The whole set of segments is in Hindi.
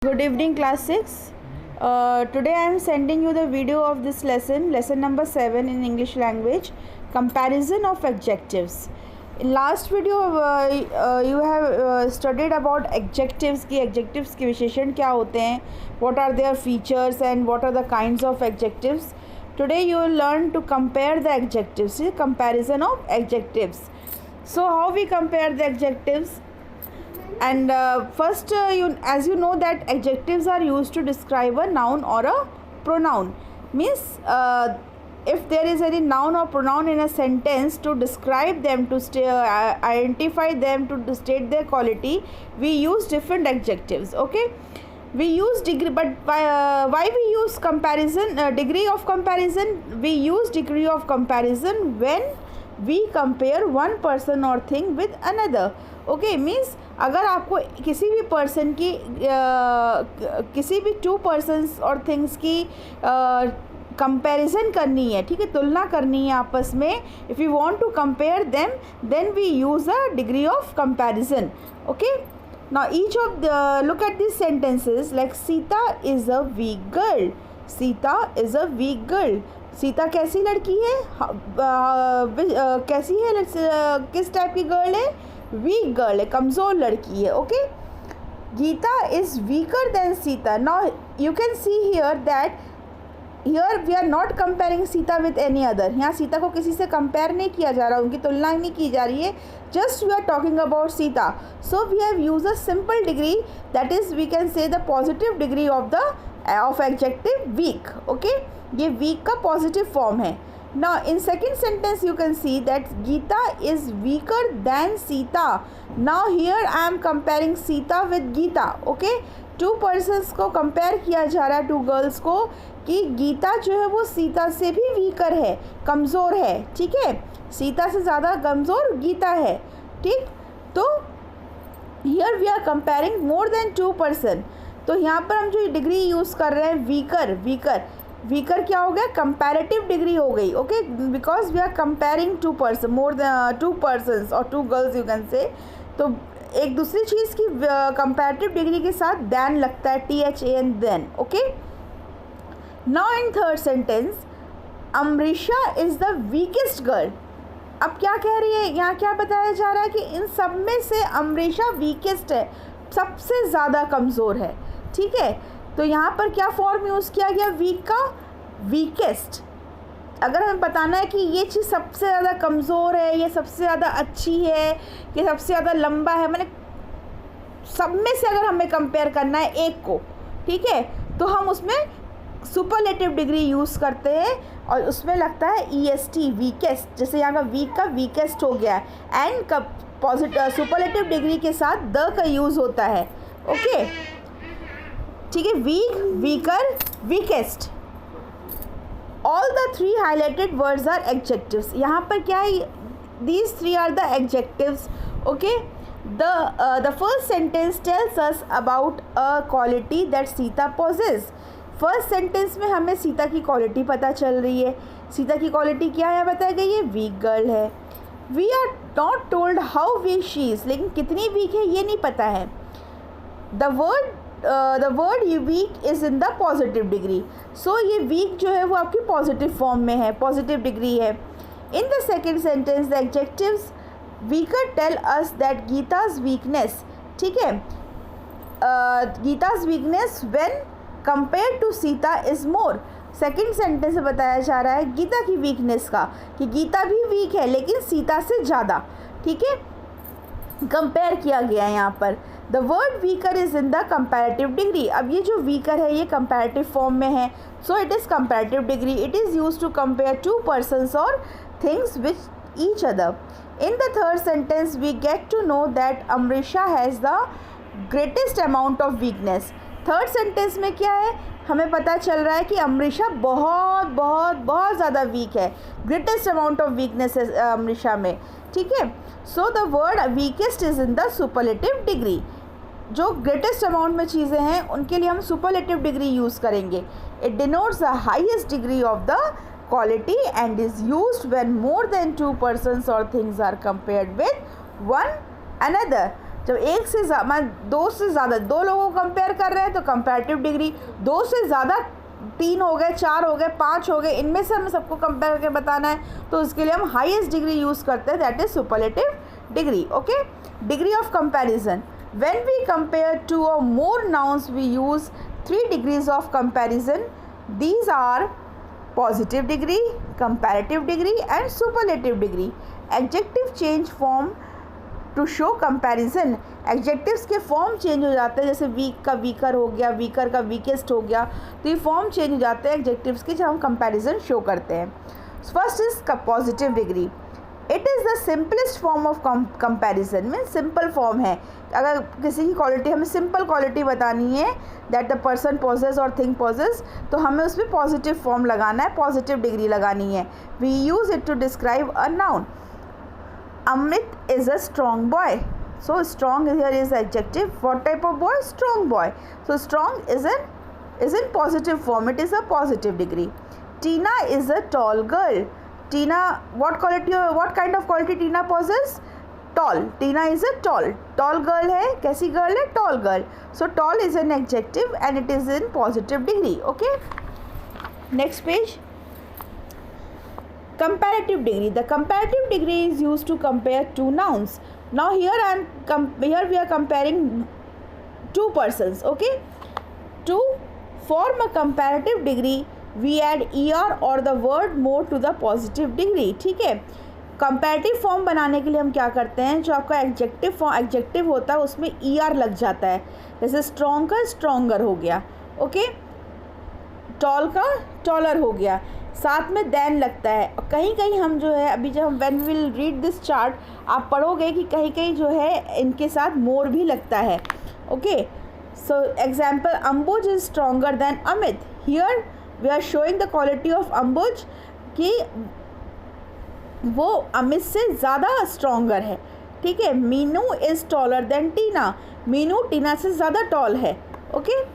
Good evening, class 6. Today I am sending you the video of this lesson number 7 in English language, comparison of adjectives. In last video you have studied about adjectives की विशेषण क्या होते हैं, what are their features and what are the kinds of adjectives. Today you will learn to compare the adjectives, comparison of adjectives. So how we compare the adjectives? And first as you know that adjectives are used to describe a noun or a pronoun. Means if there is any noun or pronoun in a sentence, to describe them, to identify them, to state their quality, we use different adjectives. Okay, we use degree, but why we use comparison, degree of comparison? We use degree of comparison when we compare one person or thing with another. Okay means अगर आपको किसी भी पर्सन की किसी भी टू पर्सन्स और थिंग्स की कंपैरिजन करनी है, ठीक है, तुलना करनी है आपस में, if you want to compare them then we use a degree of comparison. Okay, now each of the look at this sentences like Sita is a weak girl. Sita is a weak girl. Sita कैसी लड़की है, कैसी है, किस टाइप की गर्ल है? वीक गर्ल है, कमज़ोर लड़की है. Okay, Gita is weaker than Sita. Now you can see here that here we are not comparing Sita with any other. यहाँ सीता को किसी से कंपेयर नहीं किया जा रहा, उनकी तुलना नहीं की जा रही है, just we are talking about Sita. So we have use a simple degree, that is we can say the positive degree of adjective weak. Okay, ये वीक का पॉजिटिव फॉर्म है. Now in second sentence you can see that Geeta is weaker than Sita. Now here I am comparing Sita with Geeta. Okay, two persons को compare किया जा रहा है, two girls को, कि गीता जो है वो सीता से भी वीकर है, कमज़ोर है. ठीक है, सीता से ज़्यादा कमज़ोर गीता है. ठीक, तो here we are comparing more than two person. तो यहाँ पर हम जो डिग्री यूज़ कर रहे हैं वीकर क्या हो गया? कंपैरेटिव डिग्री हो गई. Okay, because we are comparing two person, more than two persons or two girls you can say. तो एक दूसरी चीज़ की कंपैरेटिव डिग्री के साथ दैन लगता है, THAN than. Okay, now in third sentence Amrisha is the weakest girl. अब क्या कह रही है, यहाँ क्या बताया जा रहा है कि इन सब में से अमरीशा वीकेस्ट है, सबसे ज़्यादा कमज़ोर है. ठीक है, तो यहाँ पर क्या फॉर्म यूज़ किया गया वीक का? वीकेस्ट. अगर हमें बताना है कि ये चीज़ सबसे ज़्यादा कमज़ोर है, ये सबसे ज़्यादा अच्छी है, ये सबसे ज़्यादा लंबा है, मैंने सब में से अगर हमें कंपेयर करना है एक को, ठीक है, तो हम उसमें सुपरलेटिव डिग्री यूज़ करते हैं और उसमें लगता है EST, वीकेस्ट. जैसे यहाँ का वीक का वीकेस्ट हो गया, एंड का पॉजिटिव सुपरलेटिव डिग्री के साथ द का यूज़ होता है. ओके, ठीक है, weak, weaker, weakest. All the three highlighted words are adjectives. यहाँ पर क्या है? These three are the adjectives. Okay, the first sentence tells us about a quality that Sita possess. First sentence में हमें सीता की क्वालिटी पता चल रही है. सीता की क्वालिटी क्या है बताई गई है? वीक गर्ल है. We are not told how weak she is, लेकिन कितनी वीक है ये नहीं पता है. द वर्ड ये weak is in the positive degree. So ये वीक जो है वो आपकी पॉजिटिव फॉर्म में है, पॉजिटिव डिग्री है. In the second sentence the adjectives weaker tell us that Gita's weakness. ठीक है, Gita's weakness when compare to Sita is more. Second sentence में बताया जा रहा है गीता की वीकनेस का, कि गीता भी वीक है लेकिन सीता से ज़्यादा. ठीक है, कंपेयर किया गया है यहाँ पर. The word weaker is in the comparative degree. अब ये जो वीकर है ये कंपैरेटिव फॉर्म में है, so it is comparative degree. It is use to compare two persons और things with each other. In the third sentence we get to know that Amrisha has the greatest amount of weakness. Third sentence में क्या है? हमें पता चल रहा है कि अमरीशा बहुत बहुत बहुत ज़्यादा वीक है, ग्रेटेस्ट अमाउंट ऑफ वीकनेस है अमरीशा में. ठीक है, so the word weakest is in the superlative degree. जो ग्रेटेस्ट अमाउंट में चीज़ें हैं उनके लिए हम सुपरलेटिव डिग्री यूज़ करेंगे. It denotes the highest degree of the quality and is used when more than two persons और things are compared with one another. जब एक से दो से ज़्यादा, दो लोगों को कंपेयर कर रहे हैं तो कंपैरेटिव डिग्री, दो से ज़्यादा, 3 हो गए, 4 हो गए, 5 हो गए, इनमें से हमें सबको कंपेयर करके बताना है तो उसके लिए हम हाईएस्ट डिग्री यूज़ करते हैं, that is superlative degree. Okay, degree of comparison. When we compare 2 or more nouns we use 3 degrees of comparison. These are positive degree, comparative degree and superlative degree. Adjective change form to show comparison. Adjectives के फॉर्म चेंज हो जाते हैं, जैसे वीक का वीकर हो गया, वीकर का वीकेस्ट हो गया, तो ये फॉर्म चेंज हो जाते हैं एडजेक्टिव्स के जब हम कंपैरिजन शो करते हैं. First is positive degree. It is the simplest form of comparison. Mean simple form है. अगर किसी की क्वालिटी, हमें सिंपल क्वालिटी बतानी है दैट द पर्सन पॉजेस और थिंग पॉजेस, तो हमें उसमें पॉजिटिव फॉर्म लगाना है, पॉजिटिव डिग्री लगानी है. We use it to describe a noun. Amit is a strong boy. So strong here is adjective. What type of boy? Strong boy. So strong is in positive form. It is a positive degree. Tina is a tall girl. Tina, what kind of quality Tina possesses? Tall. Tina is a tall girl है. कैसी girl है? Tall girl. So tall is an adjective and it is in positive degree. Okay. Next page. Comparative degree. The comparative degree is used to compare two nouns. Now here we are comparing two persons. Okay. To form a comparative degree, we add er or the word more to the positive degree. ठीक है. कंपैरेटिव फॉर्म बनाने के लिए हम क्या करते हैं, जो आपका एडजेक्टिव होता है उसमें er लग जाता है. जैसे स्ट्रॉन्ग का स्ट्रॉन्गर हो गया. ओके. टॉल का टॉलर हो गया. साथ में देन लगता है. कहीं कहीं हम जो है, अभी जब हम when will read this chart आप पढ़ोगे कि कहीं कहीं जो है इनके साथ मोर भी लगता है. Okay. So example, Ambuj is stronger than Amit. Here we are showing the quality of Ambuj कि वो अमित से ज़्यादा स्ट्रॉन्गर है. ठीक है. Meenu is taller than Tina. Meenu Tina से ज़्यादा टॉल है. Okay.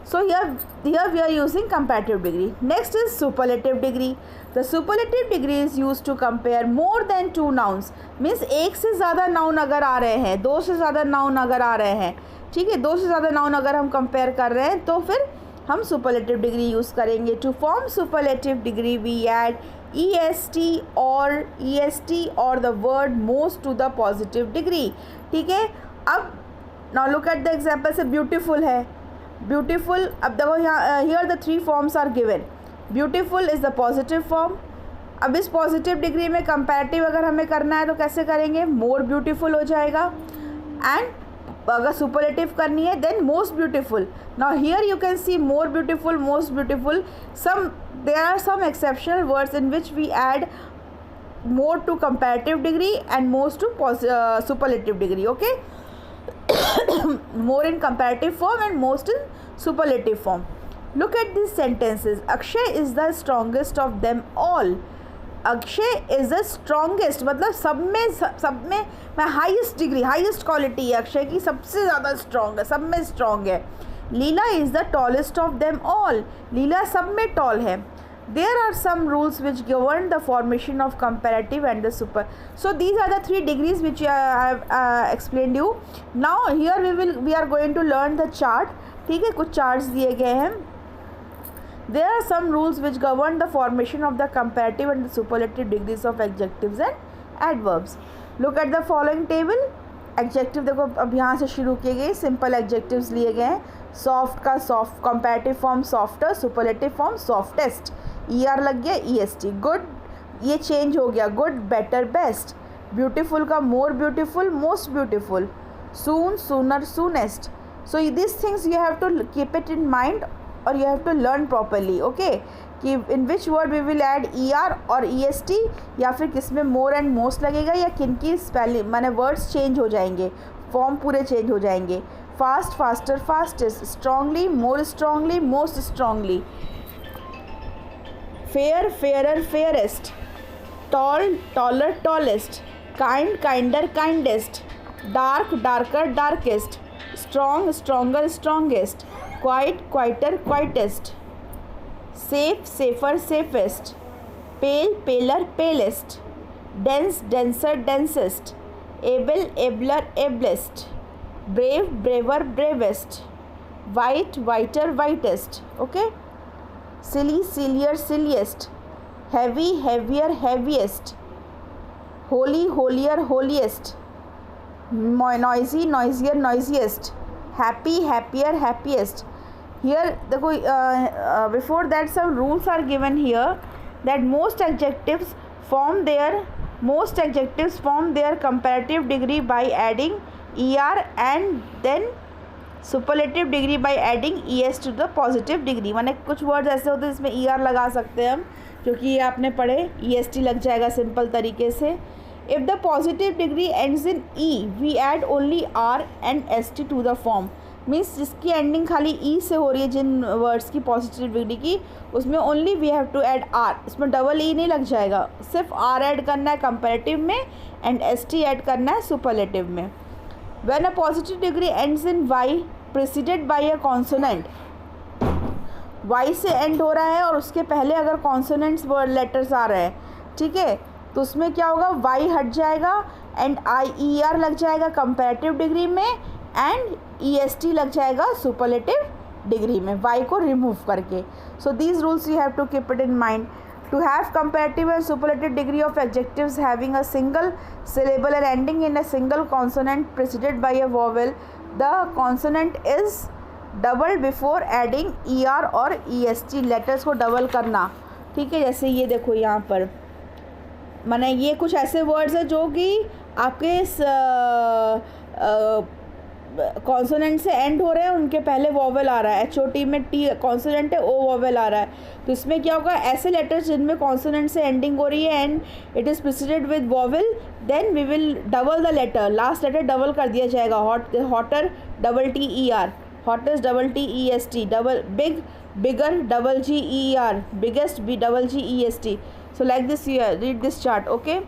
So here we are using comparative degree. Next is superlative degree. The superlative degree is used to compare more than 2 nouns. Means एक से ज़्यादा noun अगर आ रहे हैं, 2 से ज़्यादा noun अगर आ रहे हैं, ठीक है, 2 से ज़्यादा noun अगर हम compare कर रहे हैं तो फिर हम superlative degree use करेंगे. To form superlative degree we add est or the word most to the positive degree. ठीक है. अब now look at the example. से beautiful है. ब्यूटीफुल. अब देखो यहाँ here the 3 forms are given. Beautiful is the positive form. अब इस पॉजिटिव डिग्री में कंपैरेटिव अगर हमें करना है तो कैसे करेंगे, मोर ब्यूटीफुल हो जाएगा. एंड अगर सुपरलेटिव करनी है then most beautiful. Now here you can see more beautiful, most beautiful. There are some exceptional words in which we add more to comparative degree and most to superlative degree. Okay. More in comparative form and most in superlative form. Look at these sentences. Akshay is the strongest of them all. Akshay is the strongest. मतलब सब में मैं हाईएस्ट डिग्री, हाईएस्ट क्वालिटी है अक्षय की, सबसे ज़्यादा स्ट्रॉन्ग है, सब में स्ट्रॉन्ग है. Leela is the tallest of them all. Leela सब में टॉल है. There are some rules which govern the formation of comparative and the super. So these are the 3 degrees which I have explained you. Now here we are going to learn the chart. ठीक है, कुछ charts दिए गए हैं. There are some rules which govern the formation of the comparative and the superlative degrees of adjectives and adverbs. Look at the following table. Adjective देखो अब यहाँ से शुरू किए गए, सिंपल एडजेक्टिव्स लिए गए हैं. सॉफ्ट का soft comparative form softer, superlative form softest. er लग गया est. गुड ये चेंज हो गया, गुड बेटर बेस्ट. ब्यूटीफुल का more beautiful most beautiful. Soon sooner soonest. So this things you have to keep it in mind और you have to learn properly. Okay. कि in which word we will add er और est, या फिर किस में मोर एंड मोस्ट लगेगा, या किन की स्पेलिंग माने वर्ड्स चेंज हो जाएंगे, फॉर्म पूरे चेंज हो जाएंगे. Fast faster fastest. Strongly more strongly most strongly. Fair fairer fairest. Tall taller tallest. Kind kinder kindest. Dark darker darkest. Strong stronger strongest. Quiet quieter quietest. Safe safer safest. Pale paler palest. Dense denser densest. Able abler ablest. brave, braver, bravest, white, whiter, whitest, okay, silly, sillier, silliest, heavy, heavier, heaviest, holy, holier, holiest, noisy, noisier, noisiest, happy, happier, happiest. Here देखो before that some rules are given here that most adjectives form their comparative degree by adding er and then superlative degree by adding E S to the positive degree. माने कुछ वर्ड्स ऐसे होते हैं जिसमें ई आर लगा सकते हैं हम, क्योंकि ये आपने पढ़े ई एस टी लग जाएगा सिंपल तरीके से. If the positive degree ends in E we add only R and S T to the form. Means जिसकी एंडिंग खाली ई से हो रही है, जिन वर्ड्स की पॉजिटिव डिग्री की, उसमें only we have to add R. इसमें डबल ई नहीं लग जाएगा, सिर्फ आर ऐड करना है कंपेरेटिव में एंड एस टी ऐड करना है सुपरलेटिव में. When a positive degree ends in y preceded by a consonant, y से एंड हो रहा है और उसके पहले अगर कॉन्सोनेंट्स वर्ड लेटर्स आ रहे हैं, ठीक है, तो उसमें क्या होगा, y हट जाएगा एंड आई ई आर लग जाएगा कंपैरेटिव डिग्री में एंड ई एस टी लग जाएगा सुपरलेटिव डिग्री में, y को रिमूव करके. So these rules you have to keep it in mind. To have comparative and superlative degree of adjectives having a single syllable and ending in a single consonant preceded by a vowel, the consonant is doubled before adding er और est. लेटर्स को डबल करना, ठीक है. जैसे ये देखो यहाँ पर, माने ये कुछ ऐसे वर्ड्स हैं जो कि आपके कॉन्सोनेंट से एंड हो रहे हैं, उनके पहले वॉवेल आ रहा है. एच ओ टी में टी कॉन्सोनेंट है, ओ वॉवेल आ रहा है. तो इसमें क्या होगा, ऐसे लेटर्स जिनमें कॉन्सोनेंट से एंडिंग हो रही है and it is preceded with vowel, then we will double the letter. Last letter double कर दिया जाएगा. Hotter double T E R, hottest double T E S T, double big bigger double G E R, biggest B double G E S T. So like this you read this chart. Okay,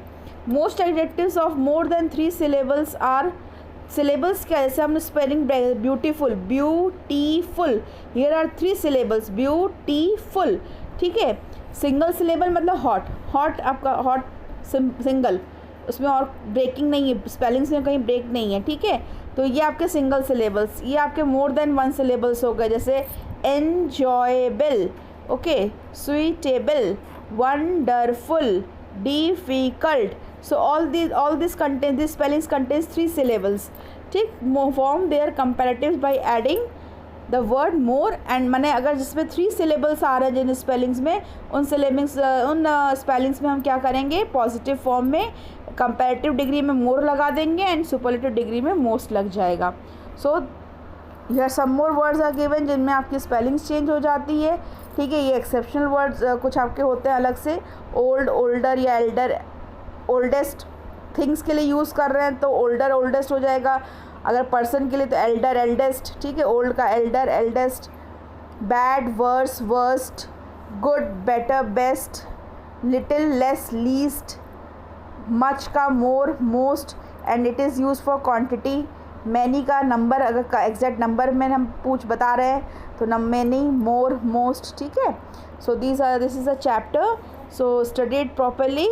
most adjectives of more than 3 syllables are. Syllables क्या, जैसे हमने spelling beautiful, beautiful, here are 3 syllables, beautiful, ठीक है. सिंगल सिलेबल मतलब हॉट, हॉट आपका हॉट सिंगल, उसमें और ब्रेकिंग नहीं है, स्पेलिंग्स में कहीं ब्रेक नहीं है, ठीक है. तो ये आपके सिंगल सिलेबल्स. ये आपके मोर देन 1 syllables हो गए, जैसे enjoyable, okay, suitable, wonderful, difficult. So all this spellings contains 3 syllables, ठीक. form their comparatives by adding the word more and माने अगर जिसमें 3 syllables आ रहे हैं जिन स्पेलिंग्स में, उन स्पेलिंग्स में हम क्या करेंगे, पॉजिटिव फॉर्म में कंपैरेटिव डिग्री में मोर लगा देंगे एंड सुपरलेटिव डिग्री में मोस्ट लग जाएगा. So here some more words are given जिनमें आपकी स्पेलिंग्स चेंज हो जाती है, ठीक है. ये एक्सेप्शनल वर्ड्स कुछ आपके होते हैं अलग से. ओल्ड, ओल्डर या एल्डर, ओल्डेस्ट थिंग्स के लिए यूज़ कर रहे हैं तो ओल्डर ओल्डेस्ट हो जाएगा. अगर पर्सन के लिए तो एल्डर एल्डेस्ट, ठीक है. ओल्ड का elder eldest. Bad worse worst, good better best, little less least, much का more most and it is use for quantity. Many का नंबर, अगर एग्जैक्ट नंबर में हम बता रहे हैं तो मैनी, मोर, मोस्ट, ठीक है. So this is a chapter. So study it properly.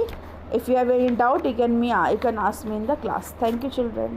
If you have any doubt, you can ask me in the class. Thank you, children.